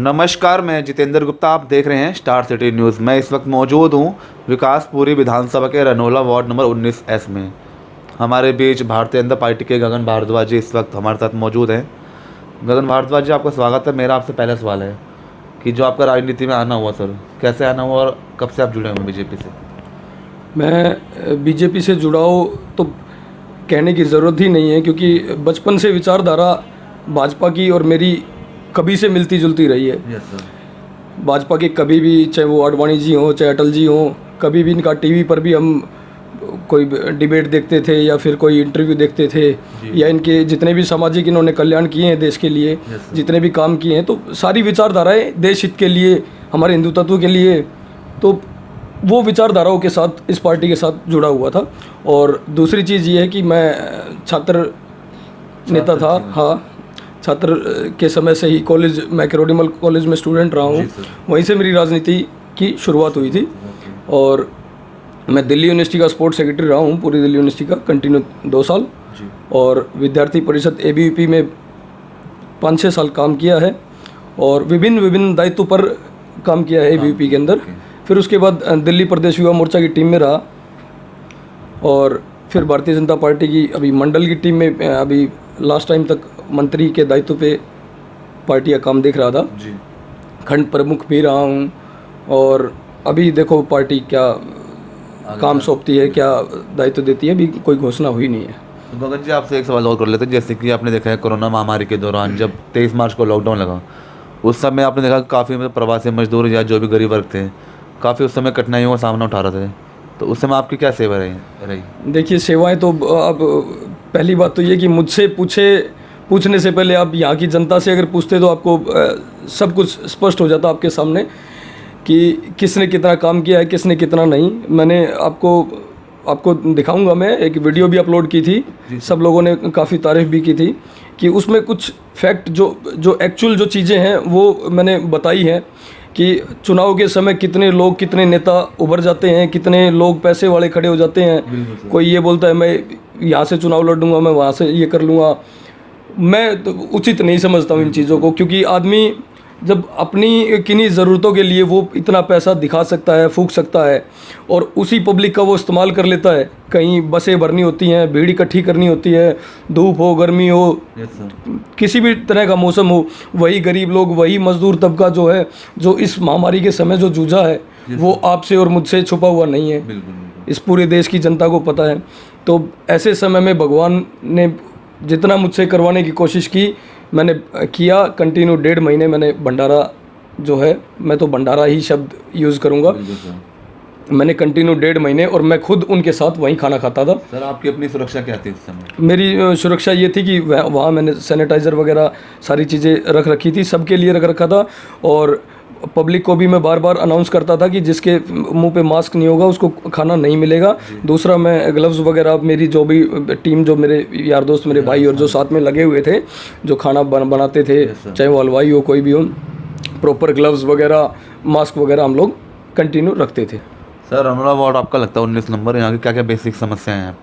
नमस्कार, मैं जितेंद्र गुप्ता। आप देख रहे हैं स्टार सिटी न्यूज़। मैं इस वक्त मौजूद हूं विकासपुरी विधानसभा के रनोला वार्ड नंबर 19S में। हमारे बीच भारतीय जनता पार्टी के गगन भारद्वाज जी इस वक्त हमारे साथ मौजूद हैं। गगन भारद्वाज जी, आपका स्वागत है। मेरा आपसे पहला सवाल है कि जो आपका राजनीति में आना हुआ सर, कैसे आना हुआ और कब से आप जुड़े हुए बीजेपी से? मैं बीजेपी से जुड़ा हूँ तो कहने की ज़रूरत ही नहीं है, क्योंकि बचपन से विचारधारा भाजपा की और मेरी कभी से मिलती जुलती रही है। Yes sir. भाजपा के कभी भी, चाहे वो आडवाणी जी हों चाहे अटल जी हों, कभी भी इनका टीवी पर भी हम कोई डिबेट देखते थे या फिर कोई इंटरव्यू देखते थे, या इनके जितने भी सामाजिक इन्होंने कल्याण किए हैं देश के लिए, जितने भी काम किए हैं, तो सारी विचारधाराएँ देश हित के लिए, हमारे हिंदू तत्व के लिए, तो वो विचारधाराओं के साथ इस पार्टी के साथ जुड़ा हुआ था। और दूसरी चीज़ ये है कि मैं छात्र नेता था। हाँ, छात्र के समय से ही कॉलेज, मैं कैरोडिमल कॉलेज में स्टूडेंट रहा हूँ, वहीं से मेरी राजनीति की शुरुआत हुई थी। और मैं दिल्ली यूनिवर्सिटी का स्पोर्ट्स सेक्रेटरी रहा हूँ, पूरी दिल्ली यूनिवर्सिटी का, कंटिन्यू 2 साल। और विद्यार्थी परिषद ABVP में 5-6 साल काम किया है और विभिन्न दायित्वों पर काम किया है ABVP के अंदर। फिर उसके बाद दिल्ली प्रदेश युवा मोर्चा की टीम में रहा और फिर भारतीय जनता पार्टी की अभी मंडल की टीम में अभी लास्ट टाइम तक मंत्री के दायित्व पे पार्टी का काम देख रहा था जी। खंड प्रमुख भी रहा हूँ और अभी देखो पार्टी क्या काम सौंपती है, क्या दायित्व देती है, अभी कोई घोषणा हुई नहीं है। तो गगन जी, आपसे एक सवाल और कर लेते हैं। जैसे कि आपने देखा है कोरोना महामारी के दौरान जब 23 मार्च को लॉकडाउन लगा, उस समय आपने देखा काफ़ी प्रवासी मजदूर या जो भी गरीब वर्ग थे, काफ़ी उस समय कठिनाइयों का सामना उठा रहे थे। तो उस समय आपकी क्या सेवा रही? देखिए, सेवाएं तो अब पहली बात तो ये कि मुझसे पूछने से पहले आप यहाँ की जनता से अगर पूछते तो आपको सब कुछ स्पष्ट हो जाता आपके सामने कि किसने कितना काम किया है, किसने कितना नहीं। मैंने आपको दिखाऊंगा। मैं एक वीडियो भी अपलोड की थी, सब लोगों ने काफ़ी तारीफ़ भी की थी कि उसमें कुछ फैक्ट जो एक्चुअल जो चीज़ें हैं वो मैंने बताई हैं कि चुनाव के समय कितने लोग, कितने नेता उभर जाते हैं, कितने लोग पैसे वाले खड़े हो जाते हैं। कोई ये बोलता है मैं यहाँ से चुनाव लड़ूंगा, मैं वहाँ से ये कर लूँगा। मैं तो उचित नहीं समझता हूँ इन चीज़ों को, क्योंकि आदमी जब अपनी किन्हीं ज़रूरतों के लिए वो इतना पैसा दिखा सकता है, फूंक सकता है, और उसी पब्लिक का वो इस्तेमाल कर लेता है। कहीं बसें भरनी होती हैं, भीड़ इकट्ठी करनी होती है, धूप हो, गर्मी हो, किसी भी तरह का मौसम हो, वही गरीब लोग, वही मजदूर तबका जो है, जो इस महामारी के समय जो जूझा है, वो आपसे और मुझसे छुपा हुआ नहीं है। इस पूरे देश की जनता को पता है। तो ऐसे समय में भगवान ने जितना मुझसे करवाने की कोशिश की, मैंने किया। कंटिन्यू 1.5 महीने मैंने भंडारा जो है, मैं तो भंडारा ही शब्द यूज़ करूँगा, मैंने कंटिन्यू 1.5 महीने, और मैं खुद उनके साथ वहीं खाना खाता था। सर, आपकी अपनी सुरक्षा क्या थी उस समय? मेरी सुरक्षा ये थी कि वहाँ मैंने सैनिटाइज़र वगैरह सारी चीज़ें रख रखी थी, सबके लिए रख रखा था। और पब्लिक को भी मैं बार बार अनाउंस करता था कि जिसके मुंह पे मास्क नहीं होगा उसको खाना नहीं मिलेगा। दूसरा, मैं ग्लव्स वगैरह, मेरी जो भी टीम, जो मेरे यार दोस्त, मेरे भाई और जो साथ में लगे हुए थे, जो खाना बनाते थे, चाहे वो हलवाई हो, कोई भी हो, प्रॉपर ग्लव्स वगैरह, मास्क वगैरह हम लोग कंटिन्यू रखते थे। सर, रनोला वार्ड आपका लगता है 19 नंबर, यहाँ की क्या क्या बेसिक समस्याएँ हैं?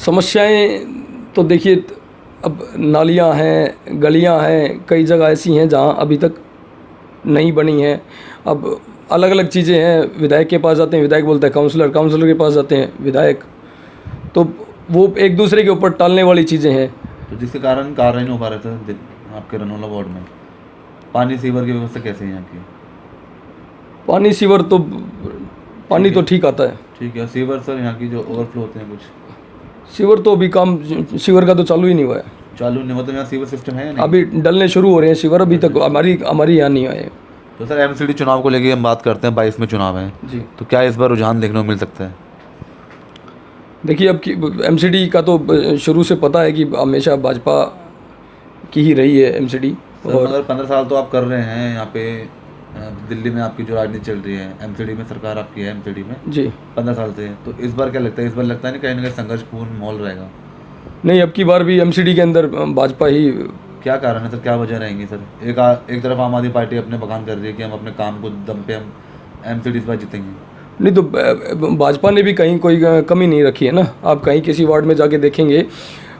समस्याएँ तो देखिए, अब नालियाँ हैं, गलियाँ हैं, कई जगह ऐसी हैं जहाँ अभी तक नहीं बनी हैं। अब अलग अलग चीज़ें हैं, विधायक के पास जाते हैं, विधायक बोलता है काउंसलर के पास जाते हैं विधायक, तो वो एक दूसरे के ऊपर टालने वाली चीज़ें हैं। तो जिसके कारण कार्य नहीं हो पा रहे थे आपके रनोला वार्ड में। पानी सीवर की व्यवस्था कैसे है यहाँ की? पानी सीवर तो पानी तो ठीक आता है। ठीक है। सीवर सर, यहाँ की जो ओवरफ्लो होते हैं कुछ? सीवर तो अभी काम, सीवर का तो चालू ही नहीं हुआ है। चालू नहीं, मतलब यहाँ सीवर सिस्टम है नहीं? अभी डलने शुरू हो रहे हैं सीवर, अभी तक हमारी यहाँ नहीं आए। तो सर, MCD चुनाव को लेके हम बात करते हैं, 22 में चुनाव है जी, तो क्या इस बार रुझान देखने को मिल सकता है? देखिए, अब MCD का तो शुरू से पता है कि हमेशा भाजपा की ही रही है MCD। और अगर 15 साल तो आप कर रहे हैं यहाँ पे दिल्ली में, आपकी जो राजनीति चल रही है, MCD में सरकार आपकी है, MCD में जी 15 साल से, तो इस बार क्या लगता है? इस बार लगता है नहीं कहीं ना कहीं संघर्षपूर्ण माहौल रहेगा? नहीं, अब की बार भी MCD के अंदर भाजपा ही। क्या कारण है सर, क्या वजह रहेंगी सर? एक तरफ आम आदमी पार्टी अपने बखान कर रही है कि हम अपने काम को दम पे हम MCD इस बार जीतेंगे। नहीं, तो भाजपा ने भी कहीं कोई कमी नहीं रखी है ना। आप कहीं किसी वार्ड में जाके देखेंगे,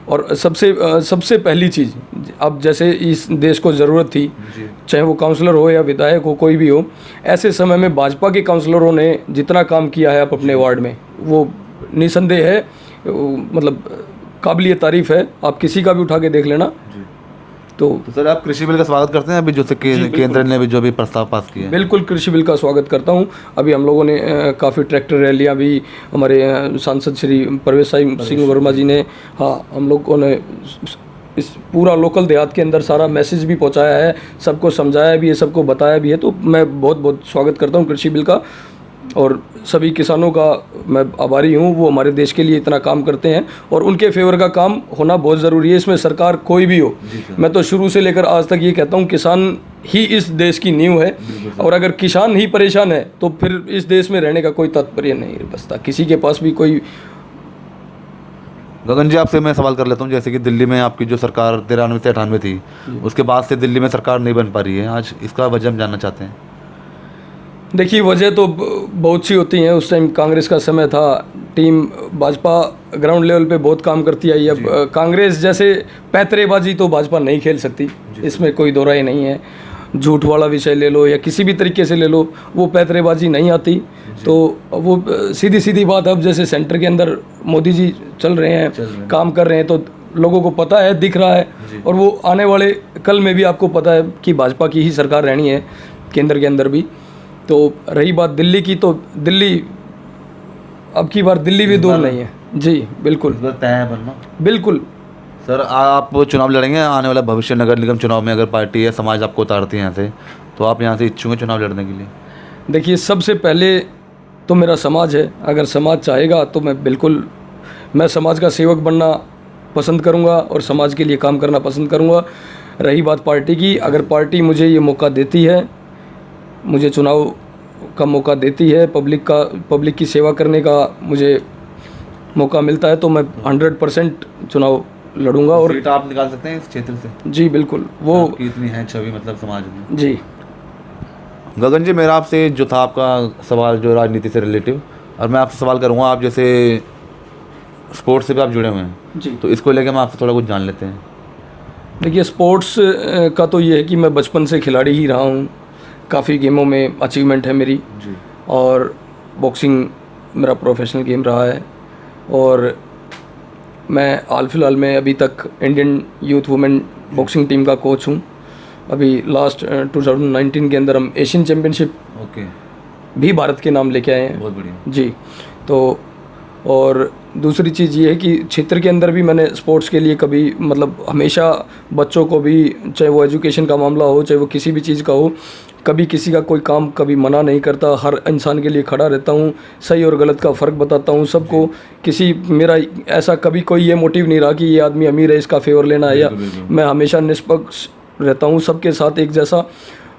और सबसे पहली चीज़, अब जैसे इस देश को ज़रूरत थी, चाहे वो काउंसलर हो या विधायक हो, कोई भी हो, ऐसे समय में भाजपा के काउंसलरों ने जितना काम किया है आप अपने वार्ड में, वो निसंदेह है, मतलब काबिलिए तारीफ़ है। आप किसी का भी उठा के देख लेना। तो सर आप कृषि बिल का स्वागत करते हैं अभी जो से केंद्र ने भी जो भी प्रस्ताव पास किया है? बिल्कुल कृषि बिल का स्वागत करता हूं। अभी हम लोगों ने काफ़ी ट्रैक्टर रैलियां भी, हमारे सांसद श्री परवेश सिंह वर्मा जी ने, हाँ, हम लोगों ने इस पूरा लोकल देहात के अंदर सारा मैसेज भी पहुंचाया है, सबको समझाया भी है, सबको बताया भी है। तो मैं बहुत बहुत स्वागत करता हूं कृषि बिल का, और सभी किसानों का मैं आभारी हूँ। वो हमारे देश के लिए इतना काम करते हैं और उनके फेवर का काम होना बहुत ज़रूरी है। इसमें सरकार कोई भी हो, मैं तो शुरू से लेकर आज तक ये कहता हूँ, किसान ही इस देश की नींव है, और अगर किसान ही परेशान है तो फिर इस देश में रहने का कोई तात्पर्य नहीं बचता। किसी के पास भी कोई। गगन जी आपसे मैं सवाल कर लेता हूँ, जैसे कि दिल्ली में आपकी जो सरकार 93 से 98 थी, उसके बाद से दिल्ली में सरकार नहीं बन पा रही है, आज इसका वजह हम जानना चाहते हैं। देखिए, वजह तो बहुत सी होती हैं। उस टाइम कांग्रेस का समय था, टीम भाजपा ग्राउंड लेवल पे बहुत काम करती आई। अब कांग्रेस जैसे पैतरेबाजी तो भाजपा नहीं खेल सकती, इसमें कोई दो राय नहीं है। झूठ वाला विषय ले लो या किसी भी तरीके से ले लो, वो पैतरेबाजी नहीं आती। तो वो सीधी सीधी बात, अब जैसे सेंटर के अंदर मोदी जी चल रहे हैं, काम कर रहे हैं, तो लोगों को पता है, दिख रहा है, और वो आने वाले कल में भी आपको पता है कि भाजपा की ही सरकार रहनी है केंद्र के अंदर भी। तो रही बात दिल्ली की, तो दिल्ली अब की बार दिल्ली भी दूर नहीं है जी। बिल्कुल तय है बनना। बिल्कुल सर आप चुनाव लड़ेंगे आने वाला भविष्य नगर निगम चुनाव में, अगर पार्टी या समाज आपको उतारती है यहाँ से, तो आप यहाँ से इच्छुक हैं चुनाव लड़ने के लिए? देखिए, सबसे पहले तो मेरा समाज है। अगर समाज चाहेगा तो मैं समाज का सेवक बनना पसंद करूँगा और समाज के लिए काम करना पसंद करूँगा। रही बात पार्टी की, अगर पार्टी मुझे ये मौका देती है, मुझे चुनाव का मौका देती है, पब्लिक की सेवा करने का मुझे मौका मिलता है, तो मैं 100% चुनाव लड़ूंगा। और सीट आप निकाल सकते हैं इस क्षेत्र से? जी बिल्कुल। वो कितनी है छवि मतलब समाज में? जी गगन जी, मेरा आपसे जो था आपका सवाल जो राजनीति से रिलेटिव, और मैं आपसे सवाल करूँगा, आप जैसे स्पोर्ट्स से भी आप जुड़े हुए हैं जी, तो इसको लेकर हम आपसे थोड़ा कुछ जान लेते हैं। देखिए, स्पोर्ट्स का तो ये है कि मैं बचपन से खिलाड़ी ही रहा हूँ। काफ़ी गेमों में अचीवमेंट है मेरी जी। और बॉक्सिंग मेरा प्रोफेशनल गेम रहा है। और मैं हाल फिलहाल में अभी तक Indian youth women boxing team का कोच हूँ। अभी लास्ट 2019 के अंदर हम एशियन चैम्पियनशिप ओके, भी भारत के नाम लेके आए हैं। बहुत बढ़िया जी। तो और दूसरी चीज़ ये है कि क्षेत्र के अंदर भी मैंने स्पोर्ट्स के लिए कभी मतलब हमेशा बच्चों को भी, चाहे वो एजुकेशन का मामला हो, चाहे वो किसी भी चीज़ का हो, कभी किसी का कोई काम कभी मना नहीं करता। हर इंसान के लिए खड़ा रहता हूँ, सही और गलत का फ़र्क बताता हूँ सबको। मेरा ऐसा कभी कोई ये मोटिव नहीं रहा कि ये आदमी अमीर है, इसका फेवर लेना है, या मैं हमेशा निष्पक्ष रहता हूँ सबके साथ एक जैसा।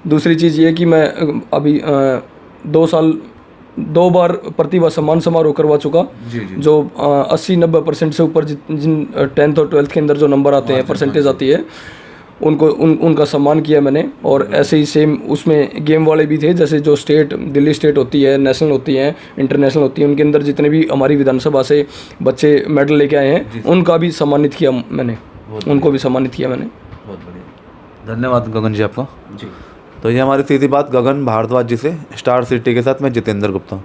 दूसरी चीज़ ये कि मैं अभी 2 बार प्रतिभा सम्मान समारोह करवा चुका। जी जी। जो 80-90% से ऊपर जिन 10th और 12th के अंदर जो नंबर आते हैं, परसेंटेज आती है, उनका सम्मान किया मैंने। और ऐसे ही सेम उसमें गेम वाले भी थे, जैसे जो स्टेट, दिल्ली स्टेट होती है, नेशनल होती है, इंटरनेशनल होती है, उनके अंदर जितने भी हमारी विधानसभा से बच्चे मेडल लेके आए हैं, उनका भी सम्मानित किया मैंने, उनको भी सम्मानित किया मैंने। बहुत बढ़िया, धन्यवाद गगन जी आपका। जी। तो ये हमारी सीधी बात गगन भारद्वाज जी से, स्टार सिटी के साथ मैं जितेंद्र गुप्ता।